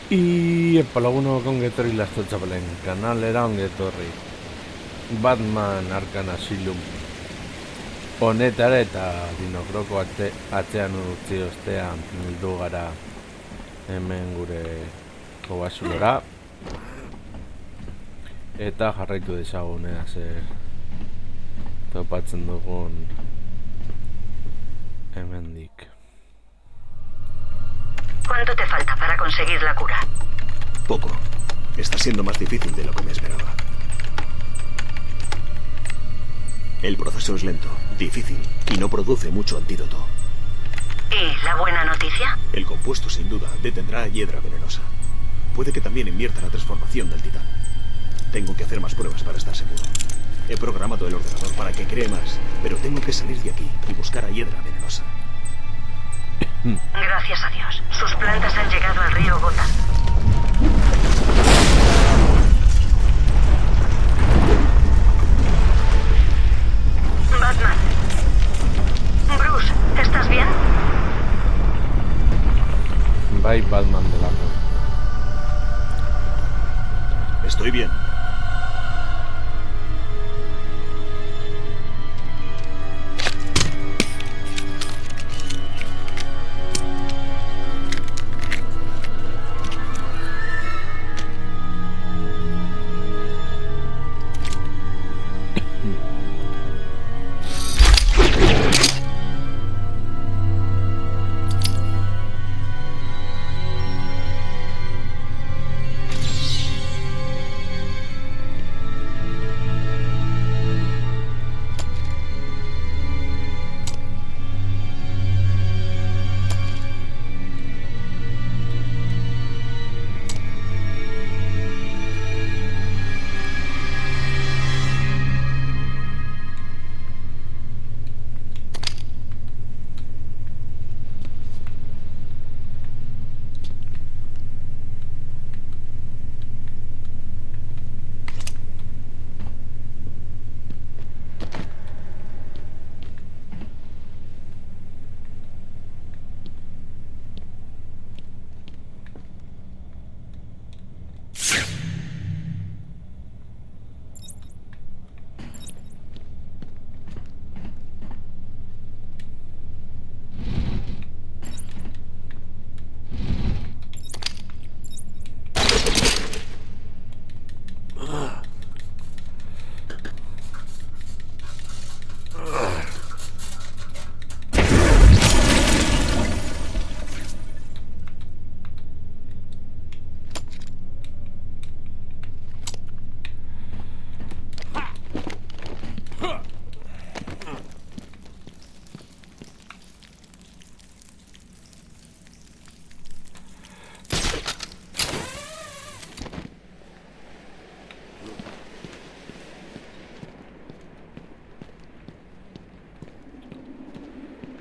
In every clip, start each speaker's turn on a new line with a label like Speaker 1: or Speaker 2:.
Speaker 1: Y epalagunok ongetorri lasto txapelen kanalera ongetorri Batman Arkham Asylum honetara eta dinokroko atzean utzi ostean heldu gara hemen gure kobasulora eta jarraitu dezagunea zer topatzen dugun hemendik.
Speaker 2: ¿Cuánto te falta para conseguir la cura?
Speaker 3: Poco. Está siendo más difícil de lo que me esperaba. El proceso es lento, difícil y no produce mucho antídoto.
Speaker 2: ¿Y la buena noticia?
Speaker 3: El compuesto sin duda detendrá a Hiedra Venenosa. Puede que también invierta la transformación del titán. Tengo que hacer más pruebas para estar seguro. He programado el ordenador para que cree más, pero tengo que salir de aquí y buscar a Hiedra Venenosa.
Speaker 2: Gracias a Dios. Sus plantas han llegado al río Gotham. Batman. Bruce, ¿estás bien?
Speaker 1: Bye Batman de la
Speaker 3: Estoy bien.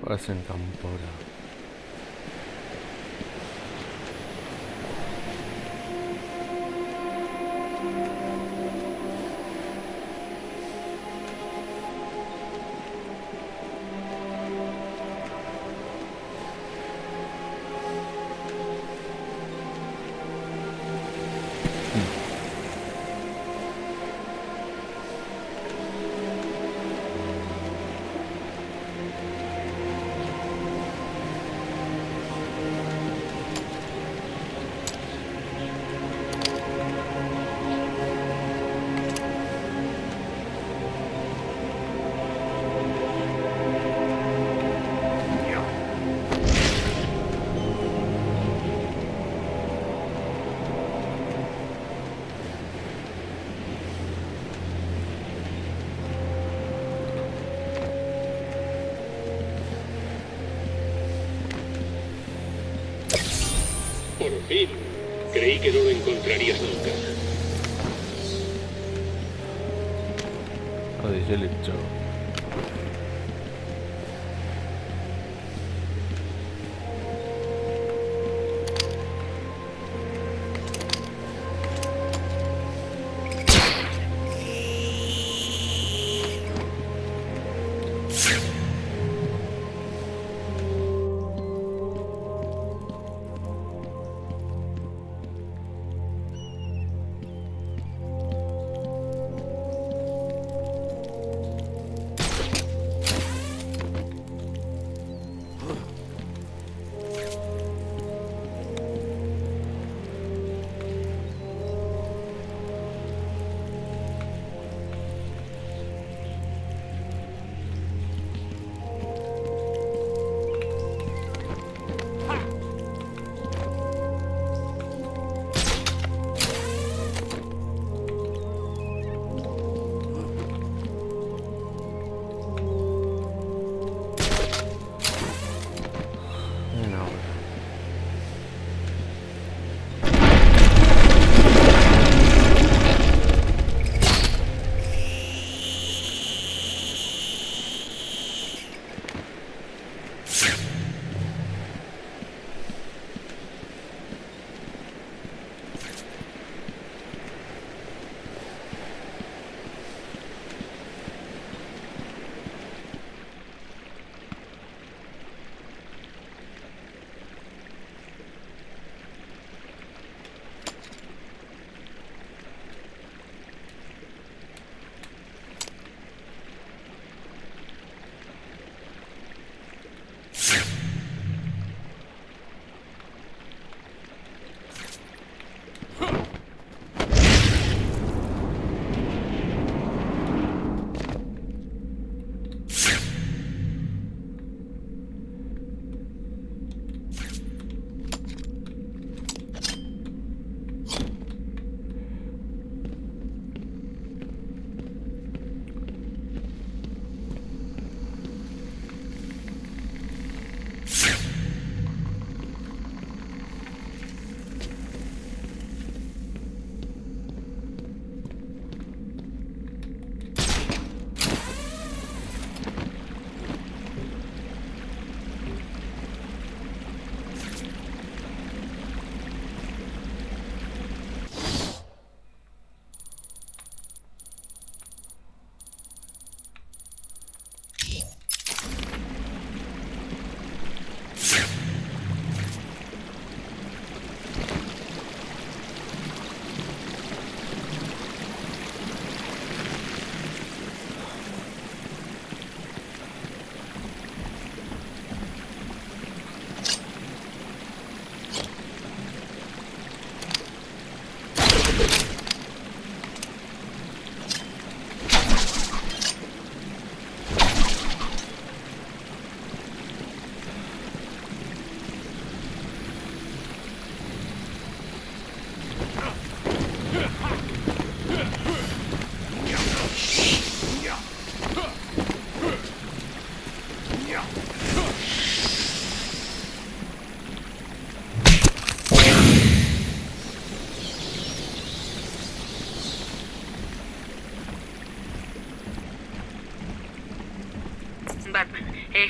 Speaker 1: Pues en Campora.
Speaker 4: Por fin. Creí que no lo encontrarías nunca.
Speaker 1: 어디 있죠?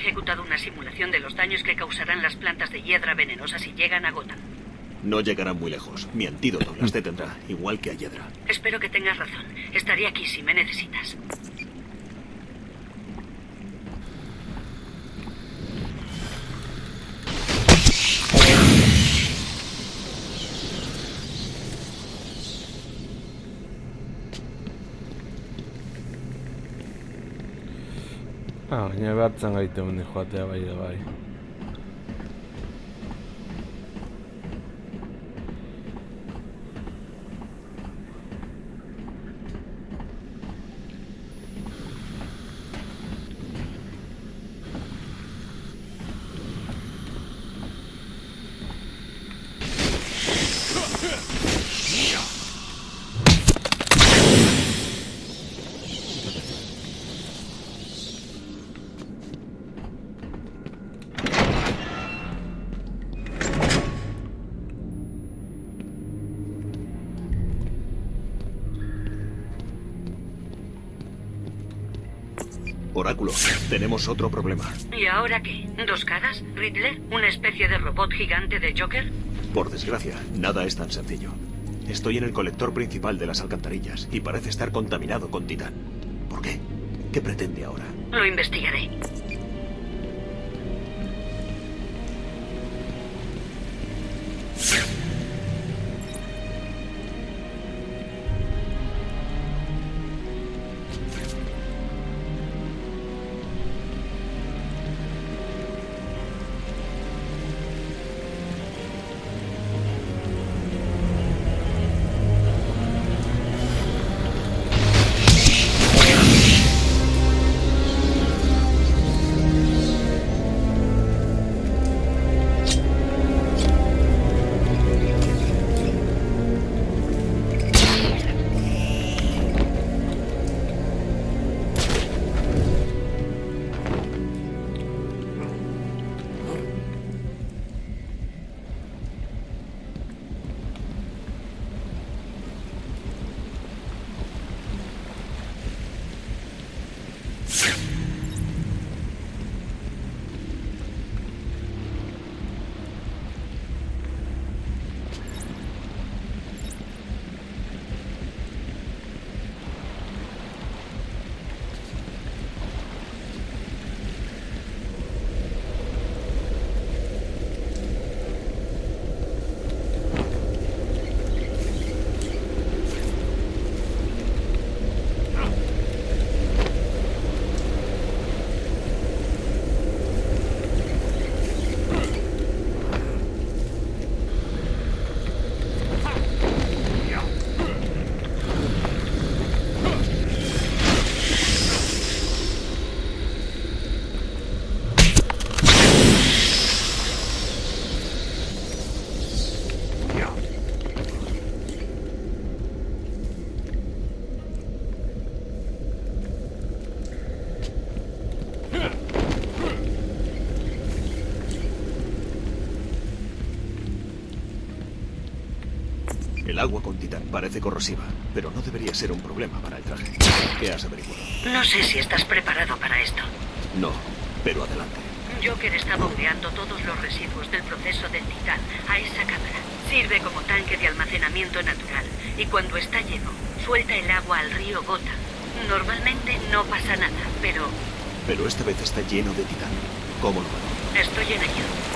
Speaker 2: ejecutado una simulación de los daños que causarán las plantas de hiedra venenosa si llegan a Gotham.
Speaker 3: No llegarán muy lejos. Mi antídoto las detendrá, igual que a Hiedra.
Speaker 2: Espero que tengas razón. Estaré aquí si me necesitas.
Speaker 1: Baina behartzen gaitu hemendik joatea bai da bai.
Speaker 3: Oráculo, tenemos otro problema.
Speaker 2: ¿Y ahora qué? ¿Dos caras? ¿Riddler? ¿Una especie de robot gigante de Joker?
Speaker 3: Por desgracia, nada es tan sencillo. Estoy en el colector principal de las alcantarillas y parece estar contaminado con titán. ¿Por qué? ¿Qué pretende ahora?
Speaker 2: Lo investigaré.
Speaker 3: El agua con titán parece corrosiva, pero no debería ser un problema para el traje. ¿Qué has averiguado?
Speaker 2: No sé si estás preparado para esto.
Speaker 3: No, pero adelante.
Speaker 2: Joker está bombeando todos los residuos del proceso del titán a esa cámara. Sirve como tanque de almacenamiento natural y cuando está lleno, suelta el agua al río Gotham. Normalmente no pasa nada, pero
Speaker 3: Pero esta vez está lleno de titán. ¿Cómo lo hago?
Speaker 2: estoy en ello.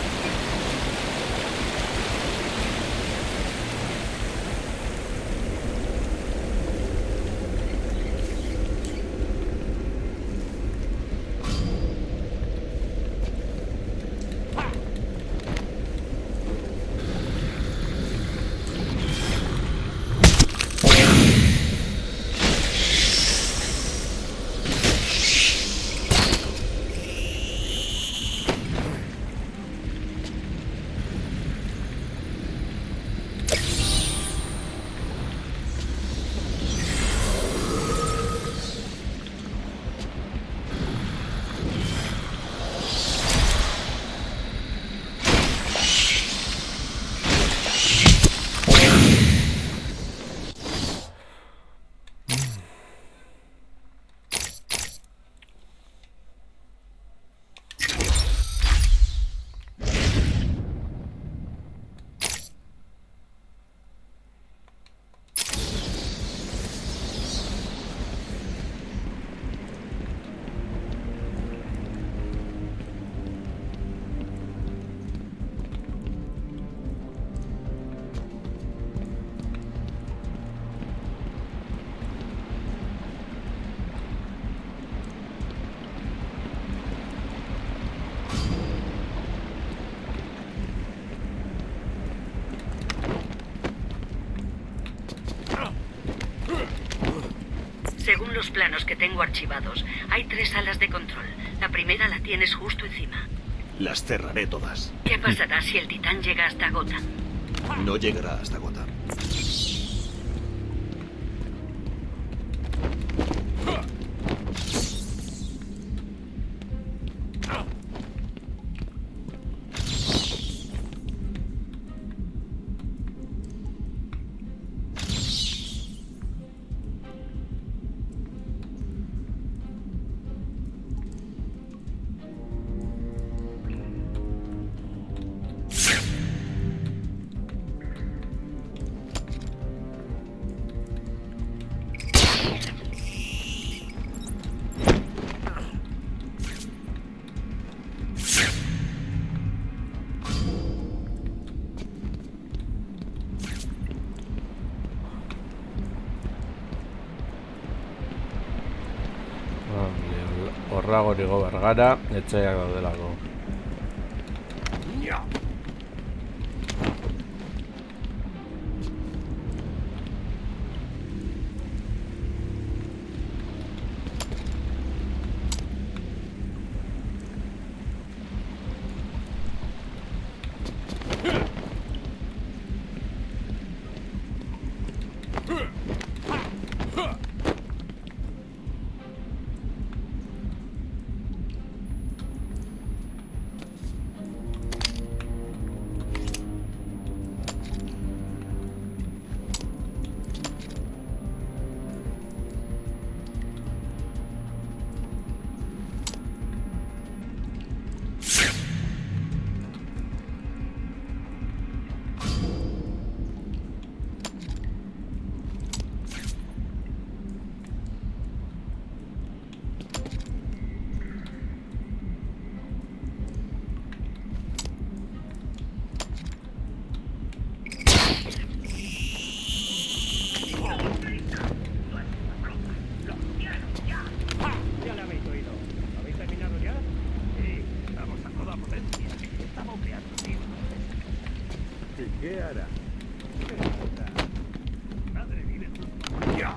Speaker 2: los planos que tengo archivados, hay 3 salas de control. La primera la tienes justo encima.
Speaker 3: Las cerraré todas.
Speaker 2: ¿Qué pasará si el Titán llega hasta Gotham?
Speaker 3: No llegará hasta Gotham.
Speaker 1: Horragorigo Bergara, etxeak daudelako.
Speaker 5: ¿Qué hará? Madre mía. Ya.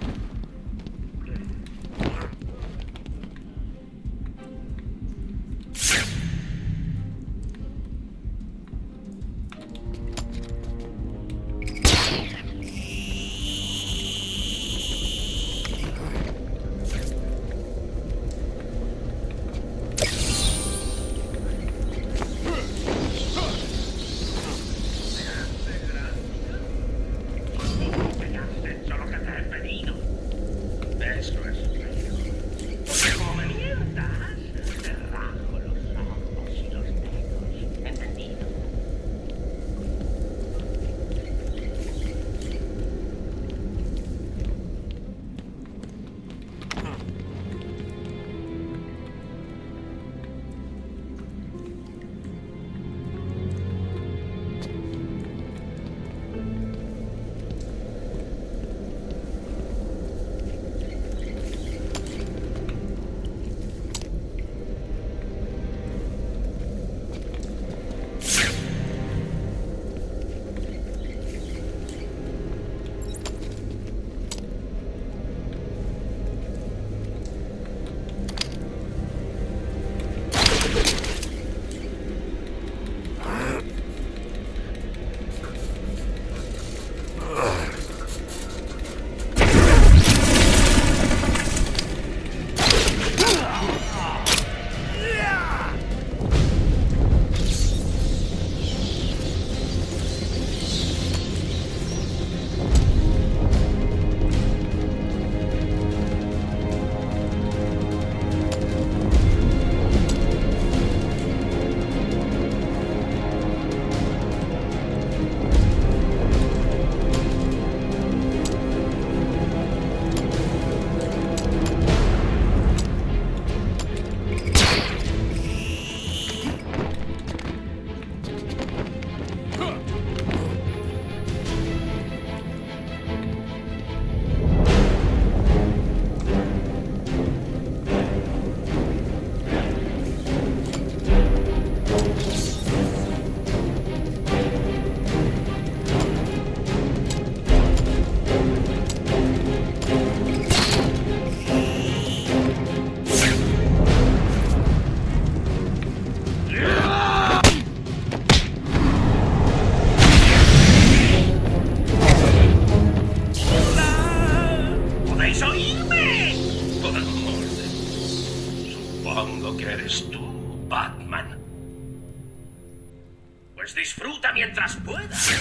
Speaker 6: Pues disfruta mientras puedas.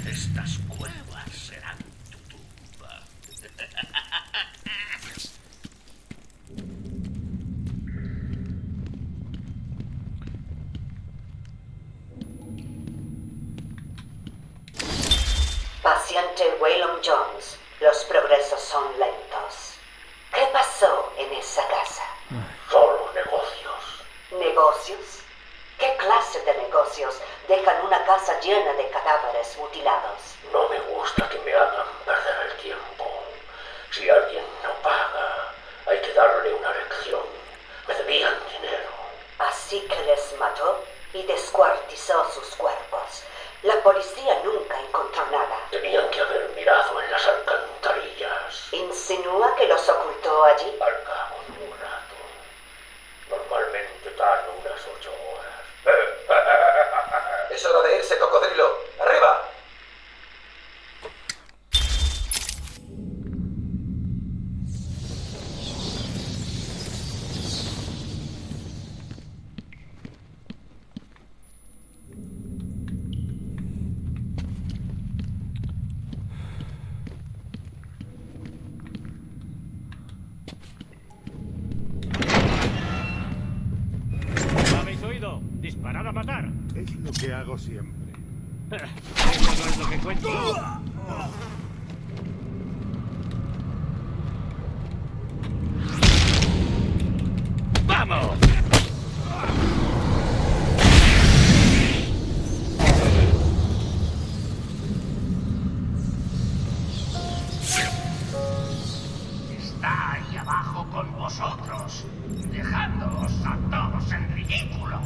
Speaker 6: Estas cuevas serán tu tumba.
Speaker 7: Paciente Waylon Jones, los progresos son lentos. ¿Qué pasó en esa casa?
Speaker 6: Solo negocios.
Speaker 7: ¿Negocios? ¿Qué clase de negocios dejan una casa llena de cadáveres mutilados?
Speaker 6: No me gusta que me hagan perder el tiempo. Si alguien no paga, hay que darle una lección. Me debían dinero.
Speaker 7: Así que les mató y descuartizó sus cuerpos. La policía nunca encontró nada.
Speaker 6: Tenían que haber mirado en las alcantarillas.
Speaker 7: ¿Insinúa que los ocultó allí?
Speaker 6: Al cabo de un rato. Normalmente tardo unas 8 horas.
Speaker 8: Es hora de irse, cocodrilo. ¡Arriba!
Speaker 5: ¿Habéis oído? Disparad a matar.
Speaker 9: Es lo que hago siempre.
Speaker 5: Eso no es lo que cuento. ¡Vamos!
Speaker 6: Está ahí abajo con vosotros, dejándoos a todos en ridículo.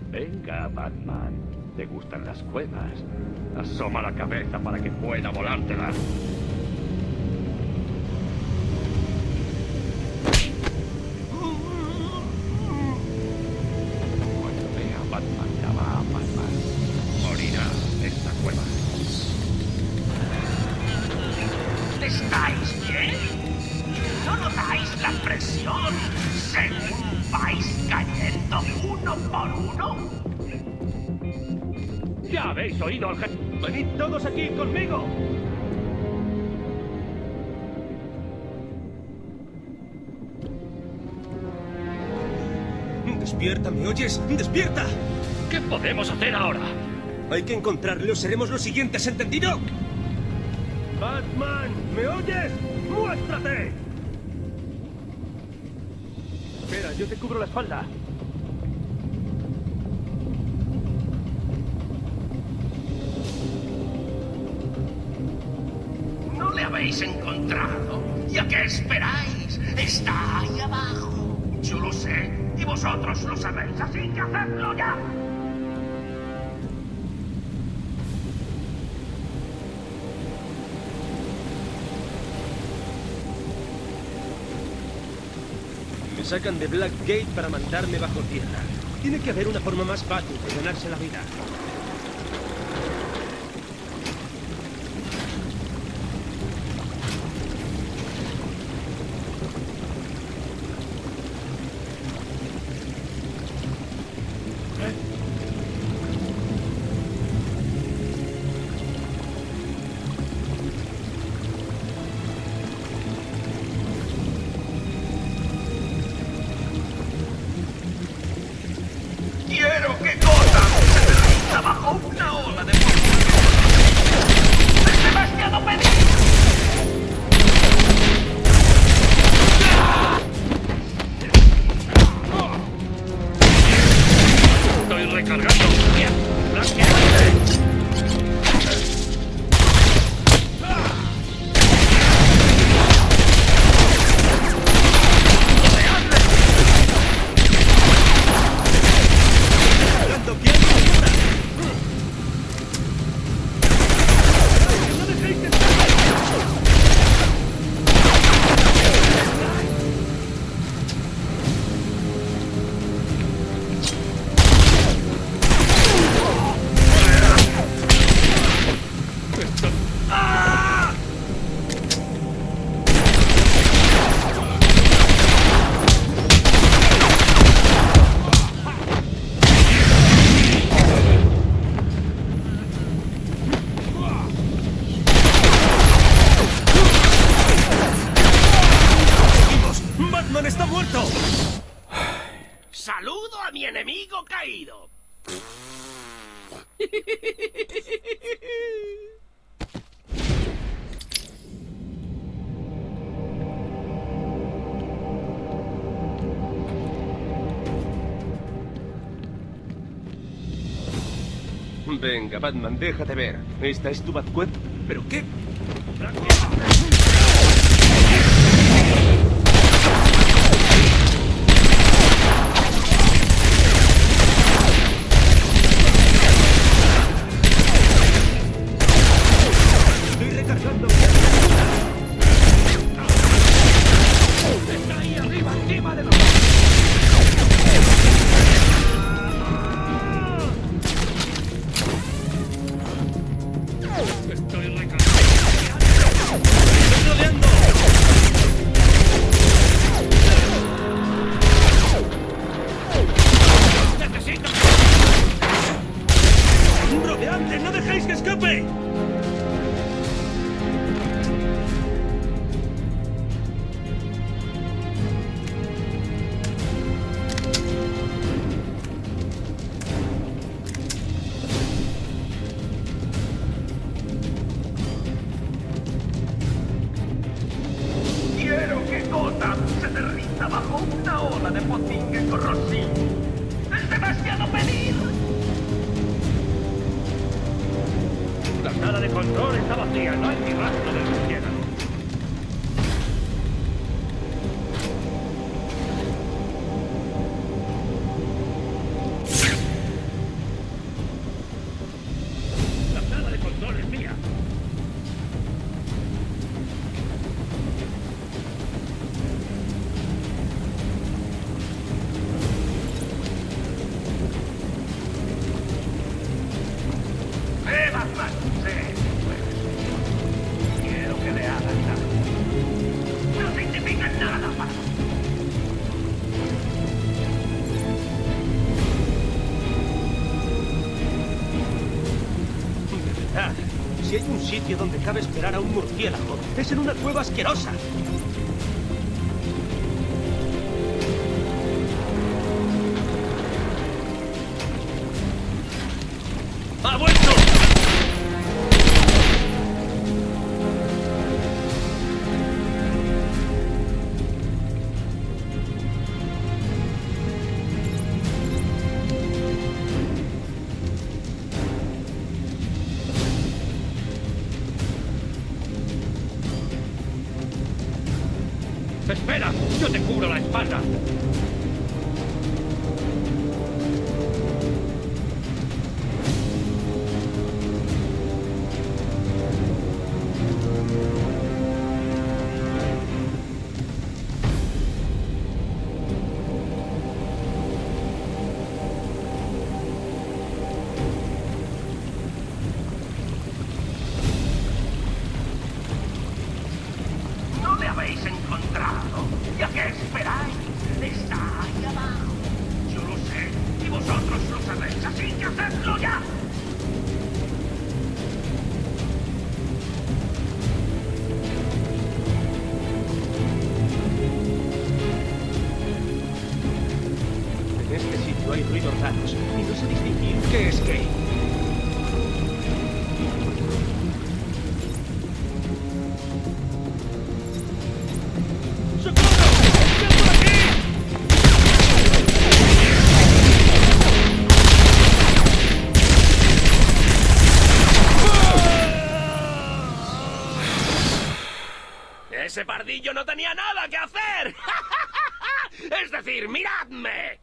Speaker 4: Venga, Batman. ¿Te gustan las cuevas? Asoma la cabeza para que pueda volártela. Cuando vea a Batman, llama a Batman. Morirá esta cueva.
Speaker 6: ¿Estáis bien? ¿No notáis la presión según vais cayendo uno por uno?
Speaker 4: ¡Ya habéis oído al jefe!
Speaker 5: ¡Venid todos aquí conmigo!
Speaker 8: ¡Despierta, ¿me oyes? ¡Despierta!
Speaker 4: ¿Qué podemos hacer ahora?
Speaker 8: Hay que encontrarlo. Seremos los siguientes, ¿entendido?
Speaker 5: ¡Batman! ¿Me oyes? ¡Muéstrate! Espera, yo te cubro la espalda.
Speaker 6: ¿No le habéis encontrado? ¿Y a qué esperáis? Está ahí abajo. Yo lo sé, y vosotros lo sabéis, así que hacedlo ya.
Speaker 8: Me sacan de Blackgate para mandarme bajo tierra. Tiene que haber una forma más fácil de ganarse la vida.
Speaker 6: ¡Quiero que Gotham se derrita bajo
Speaker 8: ¡Batman está muerto!
Speaker 6: Saludo a mi enemigo caído.
Speaker 8: Venga, Batman, déjate ver. ¿Esta es tu Batweb? ¿Pero qué? Estoy recargando.
Speaker 6: Está ahí arriba, encima de los...
Speaker 5: Estoy recargando.
Speaker 8: ¡Estoy rodeando!
Speaker 6: ¡Necesito!
Speaker 8: ¡Un rodeante! ¡No dejéis que escape!
Speaker 6: Quiero que Gotham se derrita bajo una ola de potingue corrosivo. ¡Es demasiado pedir!
Speaker 5: La sala de control está vacía, no hay ni rastro del murciélago. La sala de control es mía.
Speaker 6: Batman! Sí, puedes. Quiero que le hagan nada. No significa nada para mí.
Speaker 8: De verdad, si hay un sitio donde cabe esperar a un murciélago, es en una cueva asquerosa. ¡Ha vuelto!
Speaker 5: ¡Espera! ¡Yo te cubro la espalda!
Speaker 6: ¿No le habéis encontrado? ¿Y a qué esperáis? Está ahí abajo. Yo lo sé, y vosotros lo sabéis, así que hacedlo ya.
Speaker 8: En este sitio hay ruidos raros y no sé distinguir qué es qué. ¡Socorro! ¡Ven por aquí!
Speaker 6: Ese pardillo no tenía nada que hacer. Es decir, miradme.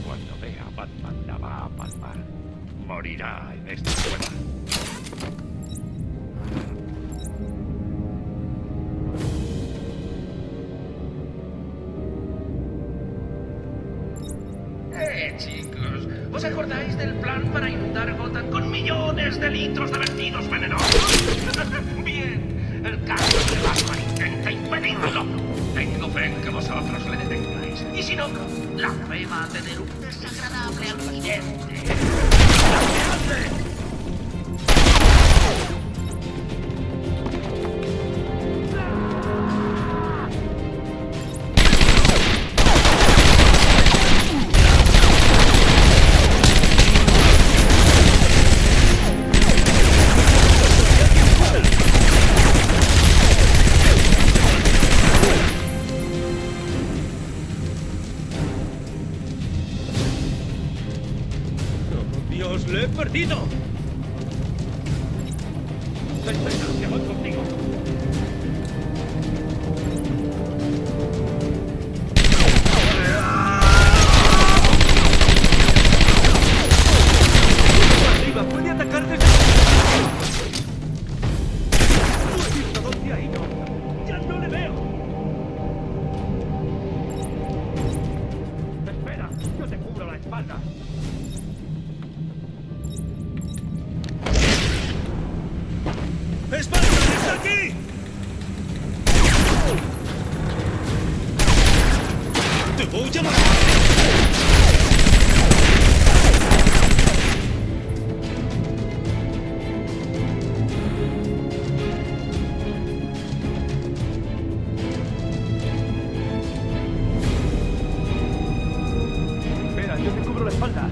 Speaker 4: Cuando vea a Batman la va a palmar. Morirá en esta cueva.
Speaker 6: Chicos, ¿os acordáis del plan para inundar Gotham con millones de litros de vertidos venenosos? Bien, el caso de Batman intenta impedirlo. Tengo fe en que vosotros le detengáis. Y si no, la nave va a tener un desagradable ambiente.
Speaker 8: ¡Dios, le he perdido!
Speaker 5: Espera, que voy contigo.
Speaker 8: ¡Arriba! ¡Puede atacar desde... ¿Dónde ha ido?
Speaker 5: ¡Ya no le veo! Espera, yo te cubro la espalda.
Speaker 8: ¡Esparta, está aquí! ¡Te voy a matar!
Speaker 5: Espera, yo te cubro la espalda.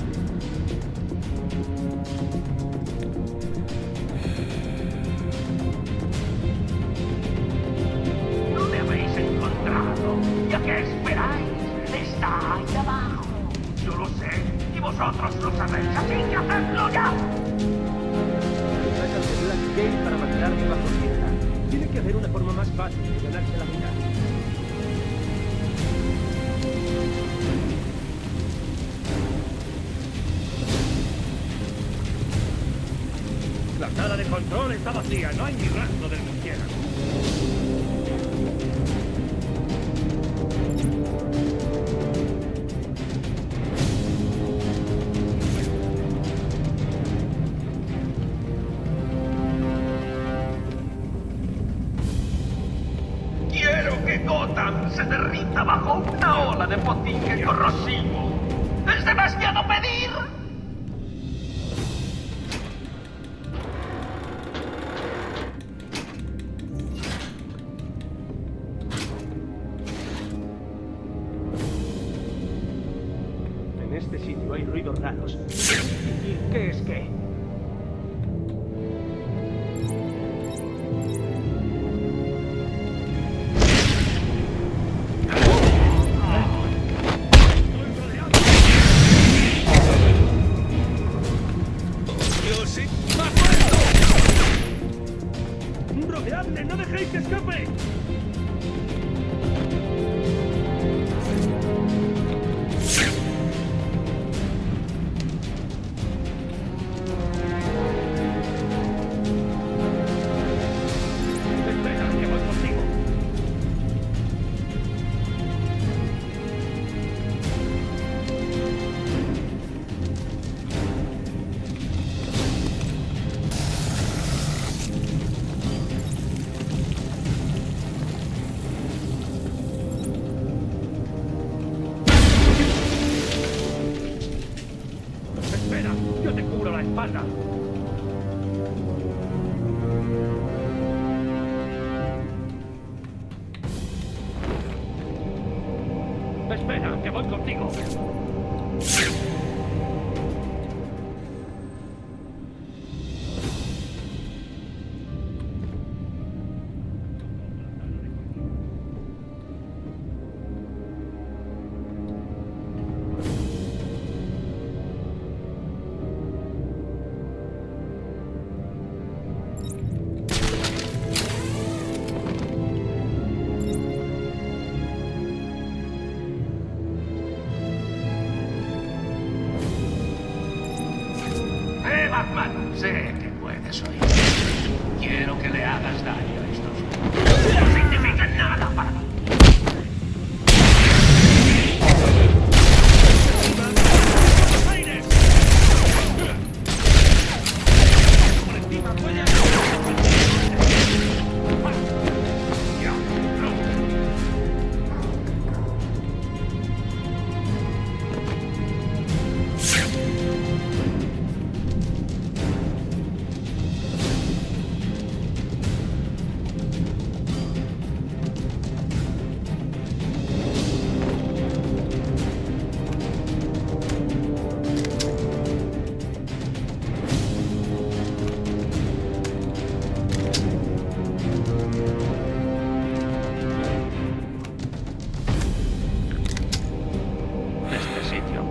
Speaker 6: No me habéis encontrado. ¿Y a qué esperáis? Está ahí abajo. Yo lo sé, y vosotros lo sabéis, así que hacedlo ya.
Speaker 8: Me sacan de Black Gate para mandarme bajo tierra. Tiene que haber una forma más fácil de ganarse la vida.
Speaker 5: La sala de control está vacía, no hay ni rastro del murciélago.
Speaker 6: Quiero que Gotham se derrita bajo una ola de potingue corrosivo. ¿Es demasiado pedir?
Speaker 8: En este sitio hay ruidos raros. ¿Y qué es qué? ¡Dios, sí! ¡Ha muerto!
Speaker 5: ¡Rodeadle! ¡No dejéis que escape! Espera, que voy contigo. Espera, yo te cubro la espalda. Espera, que voy contigo.
Speaker 6: Batman, sé que puedes oír. Quiero que le hagas daño a estos. No significan nada para mí.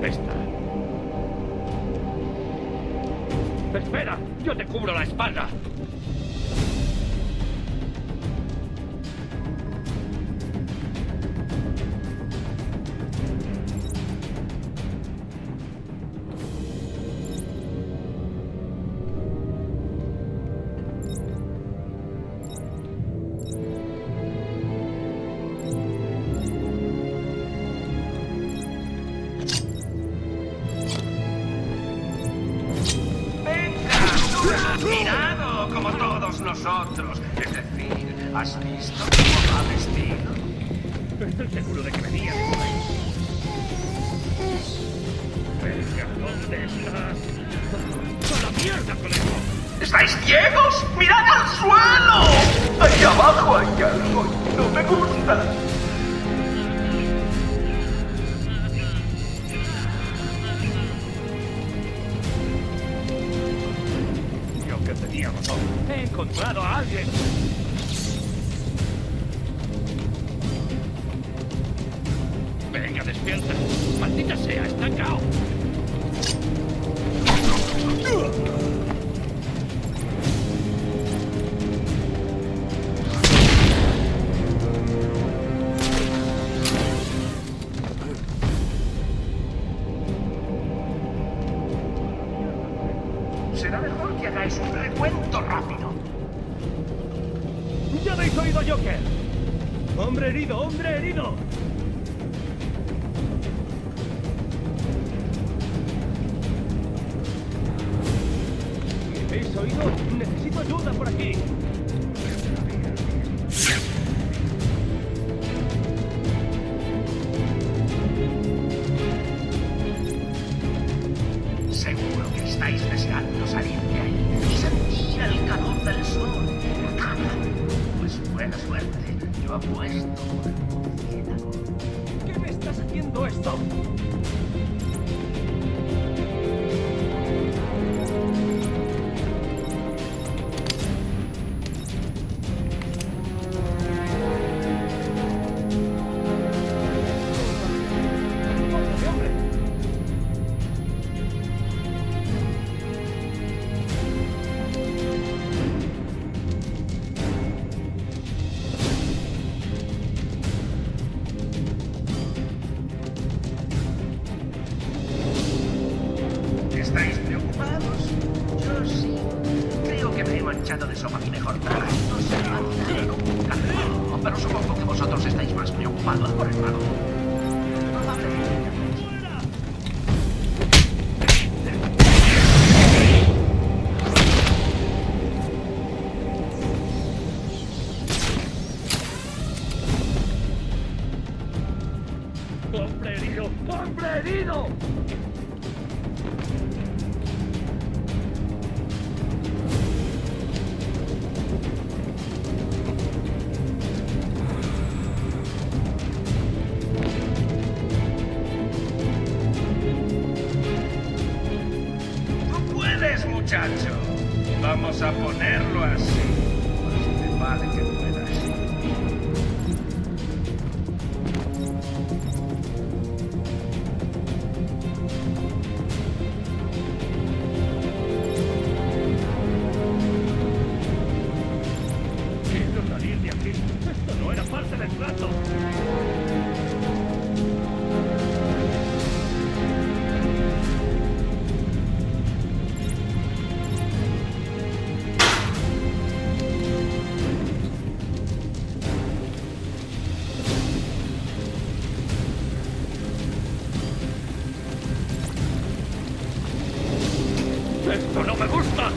Speaker 5: Esta. ¡Espera! ¡Yo te cubro la espalda!
Speaker 6: Mirado como todos nosotros. Es decir, ¿has visto cómo va vestido?
Speaker 5: Estoy seguro de que venía de por ahí. Venga, ¿dónde estás? ¡A la mierda, conejo!
Speaker 6: ¿Estáis ciegos? ¡Mirad al suelo! Ahí abajo hay algo y no me gusta.
Speaker 5: Yo que tenía razón. He encontrado a alguien. Venga, despierta. Maldita sea, está cao.
Speaker 6: Será mejor que hagáis un recuento rápido.
Speaker 5: ¡Ya habéis oído, Joker! ¡Hombre herido, hombre herido! ¿Habéis oído? Necesito ayuda por aquí.
Speaker 6: Seguro que estáis deseando salir de ahí y sentir el calor del sol en la cama. Pues buena suerte, yo apuesto por el murciélago.
Speaker 5: ¿Qué me estás haciendo esto? ¡Hombre!
Speaker 6: ¿Estáis preocupados? Yo sí. Creo que me he manchado de sopa mi mejor traje. No sé nada como un cangrejo, pero supongo que vosotros estáis más preocupados por el mago. Probablemente.
Speaker 5: ¡Hombre herido! ¡Hombre herido!
Speaker 6: ¡Tú puedes, muchacho! Vamos a ponerlo así. Más te vale que puedas.
Speaker 5: Quiero salir de aquí. Esto no era parte del trato. ¡Esto no me gusta!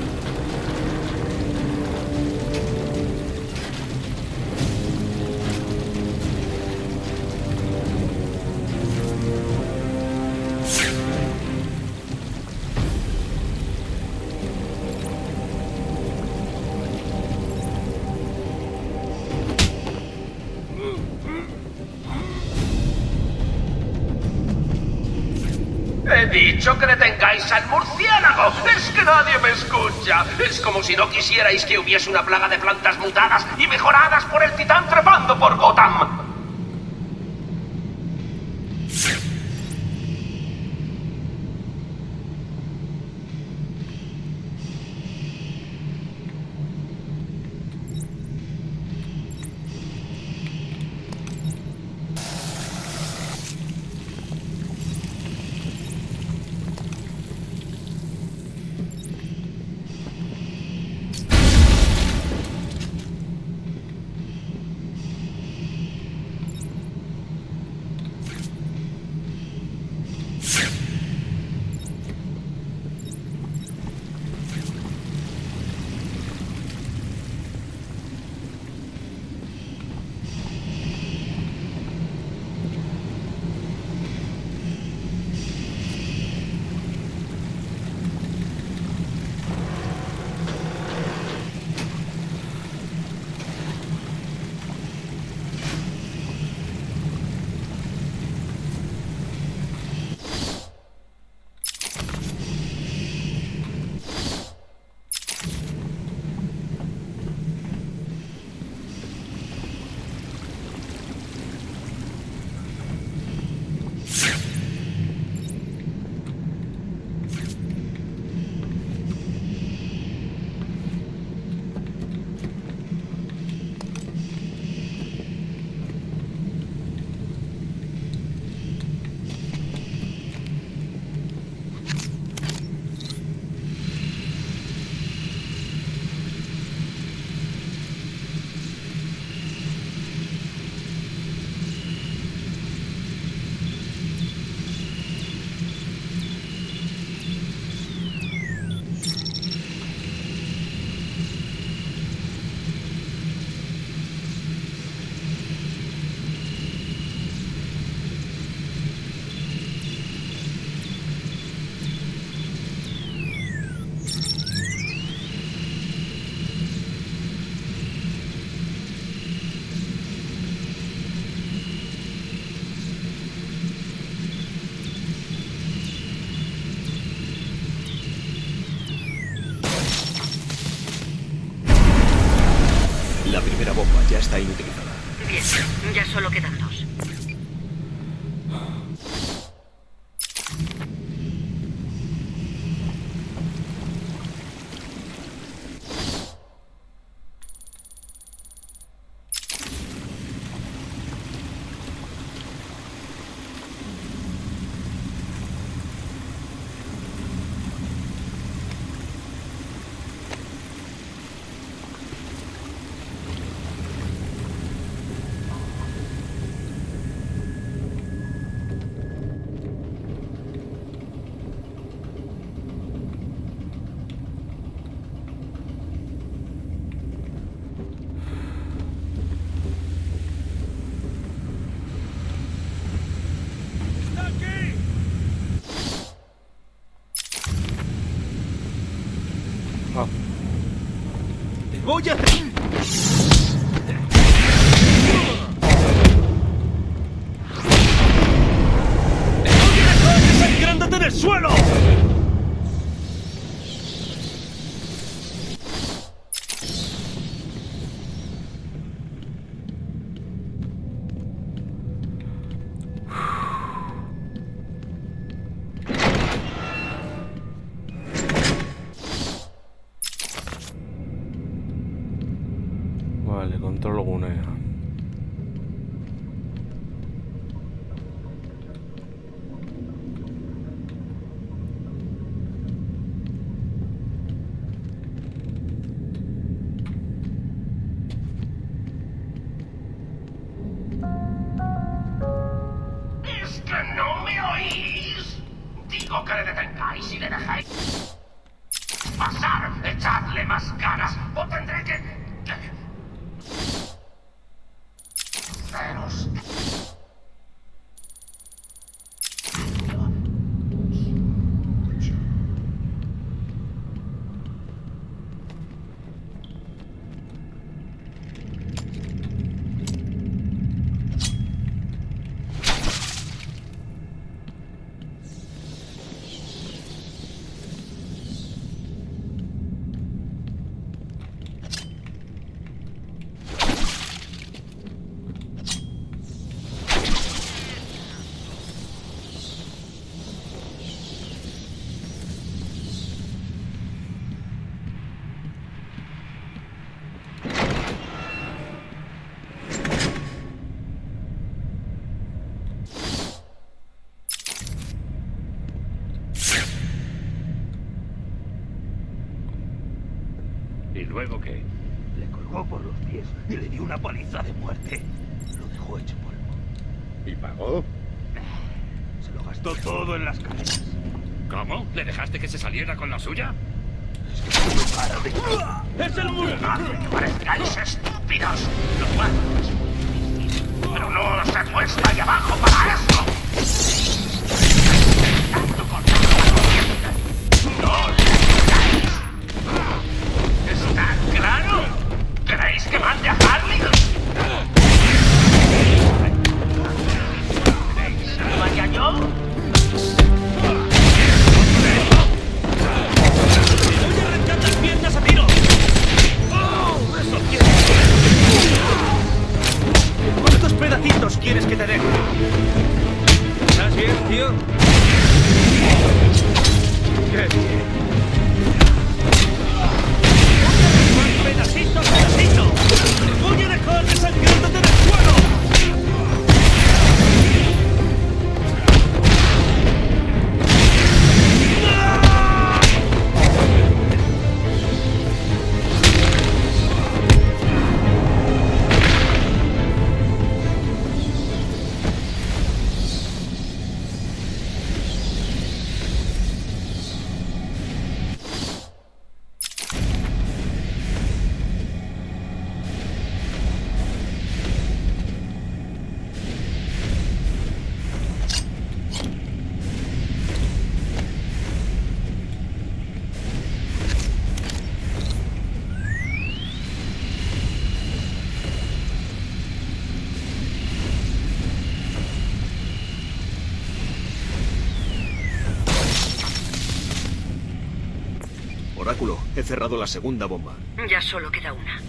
Speaker 6: He dicho que detengáis al murciélago. Es que nadie me escucha. Es como si no quisierais que hubiese una plaga de plantas mutadas y mejoradas por el titán trepando por Gotham.
Speaker 3: está inutilizada.
Speaker 2: Bien, ya solo quedan 2.
Speaker 1: Ah,
Speaker 8: ¡Te voy a hacer! ¡Desangrándote en el suelo!
Speaker 1: vale, control gunea.
Speaker 6: ¿Es que no me oís? Digo que le detengáis y le dejáis pasar. Echadle más ganas o tendré que haceros.
Speaker 4: ¿Y luego qué?
Speaker 5: Le colgó por los pies y le dio una paliza de muerte. Lo dejó hecho polvo.
Speaker 4: ¿Y pagó?
Speaker 5: Se lo gastó todo en las cadenas.
Speaker 4: ¿Cómo? ¿Le dejaste que se saliera con la suya?
Speaker 5: ¡Es el mundo!
Speaker 6: Haced que parezcáis estúpidos. Lo cual es muy difícil. Pero no os he puesto ahí abajo para esto. Tanto cortar la corriente. No le digáis. ¿Está claro? ¿Queréis que mande a Harley? ¿Queréis que vaya yo?
Speaker 8: ¡Voy a arrancar las piernas a tiro! ¡Oh! ¡Eso quiere! ¿Cuántos pedacitos quieres que te deje? ¿Estás bien, tío? ¡Qué bien! ¡Pedacito, pedacito! ¡Te voy a dejar desangrándote en el suelo!
Speaker 3: Oráculo, he cerrado la segunda bomba.
Speaker 2: Ya solo queda una.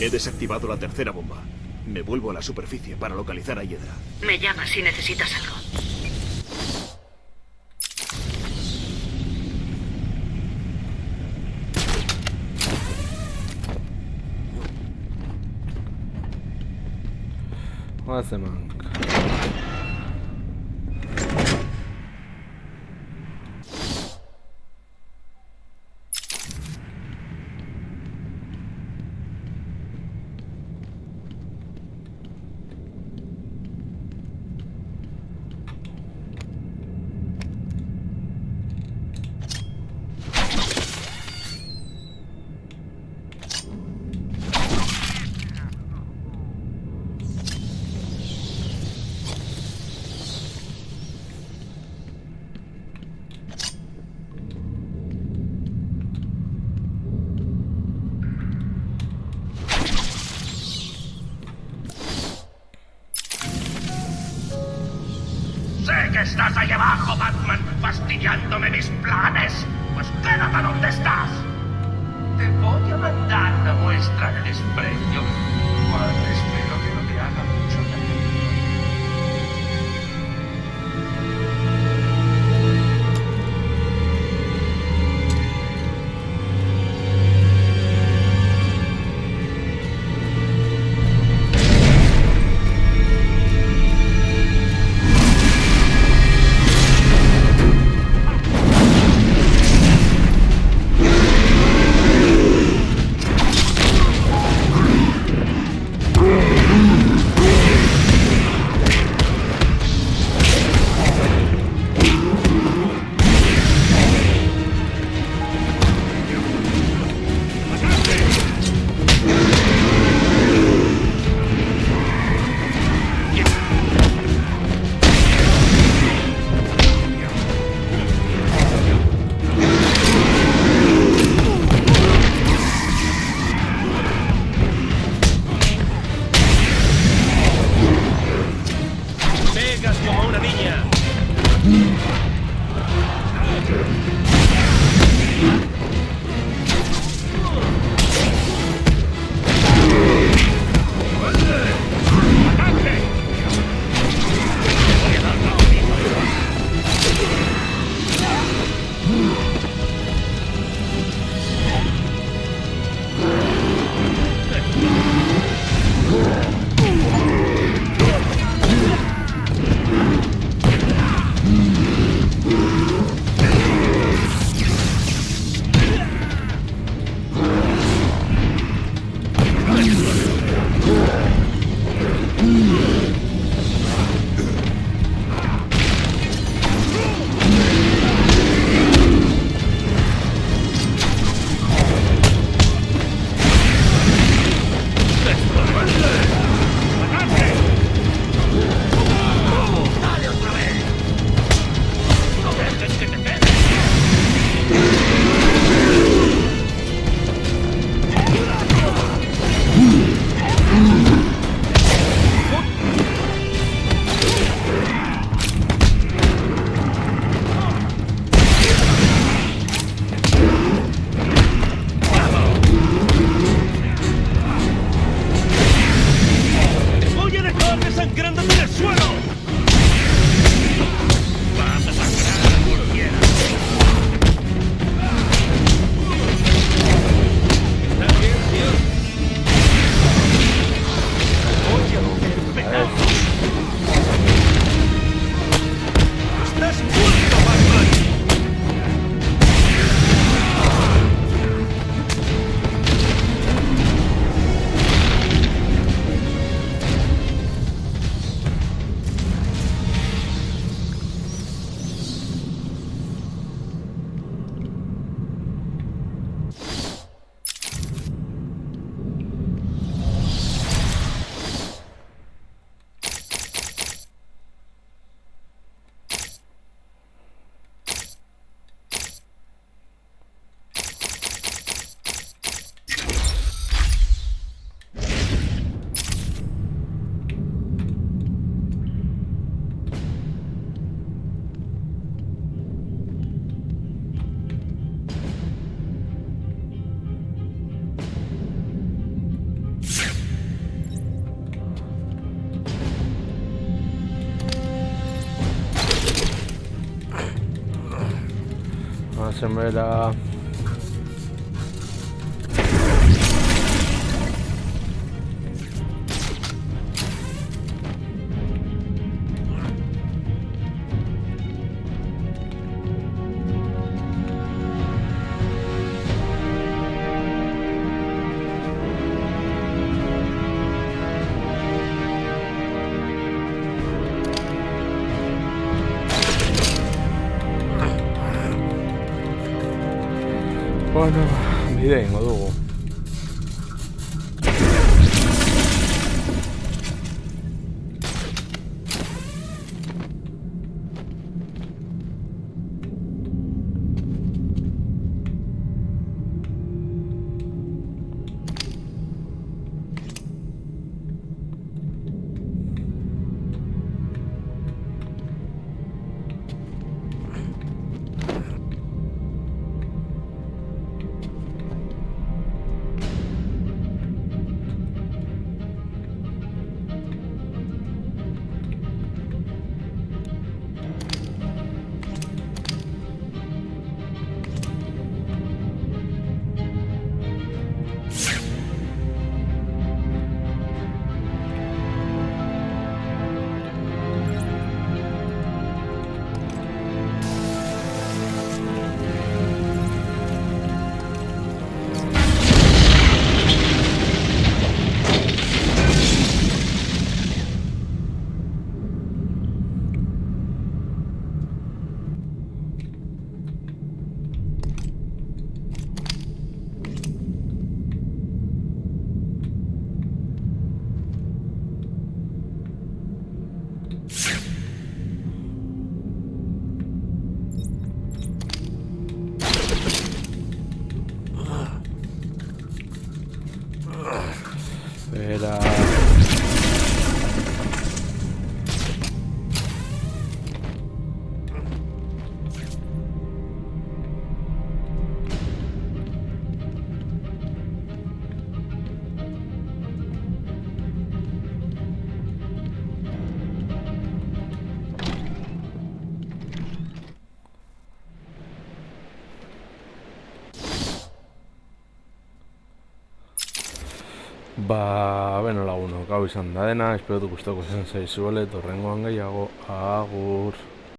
Speaker 3: He desactivado la tercera bomba. Me vuelvo a la superficie para localizar a Hiedra.
Speaker 2: Me llamas si necesitas algo.
Speaker 1: Ładnie manka.
Speaker 6: Sé que estás ahí abajo, Batman, fastidiándome mis planes. Pues quédate donde estás. Te voy a mandar una muestra de desprecio. Bueno, espero que no te haga mucho daño.
Speaker 8: Pegas como una niña.
Speaker 1: Goazen bera. Bueno, bide egingo dugu. Espera. Ba, beno lagunok, hau izan da dena, espero du gustoko izan zaizuela, eta horrengoan gehiago, agur.